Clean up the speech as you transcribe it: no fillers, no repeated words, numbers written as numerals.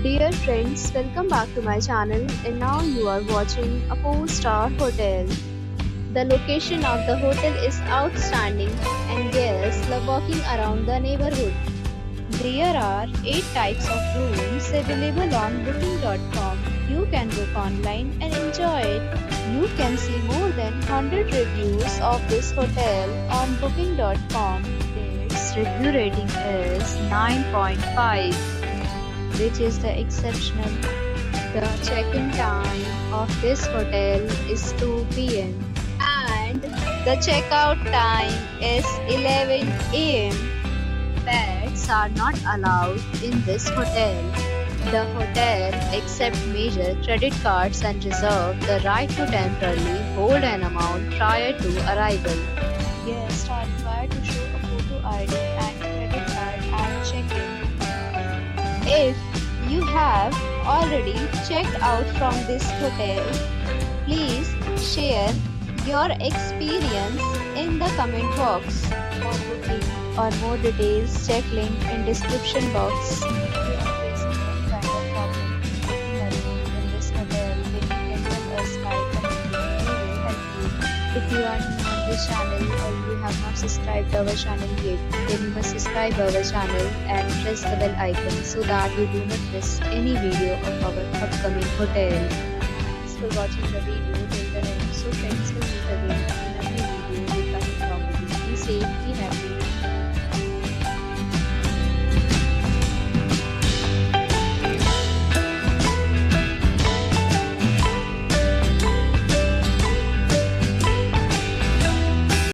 Dear friends, welcome back to my channel and now you are watching a 4-star hotel. The location of the hotel is outstanding and guests love walking around the neighborhood. There are 8 types of rooms available on booking.com. You can book online and enjoy it. You can see more than 100 reviews of this hotel on booking.com. Its review rating is 9.5, which is the exceptional. The check-in time of this hotel is 2 p.m. and the checkout time is 11 a.m. Pets are not allowed in this hotel. The hotel accepts major credit cards and reserves the right to temporarily hold an amount prior to arrival. Guests are required to show a photo ID and credit card at check-in. If you have already checked out from this hotel, please share your experience in the comment box. For booking or more details, check link in description box. If you are facing any kind of problem booking a room in this hotel, then you can tell us by commenting. We will help you. If you are new on this channel or you have not subscribed our channel yet, then you must subscribe our channel and press the bell icon so that you do not miss any video of our upcoming hotel. Thanks for watching the video till the end. So friends, will meet again in a new video with a new property. Be safe, be happy.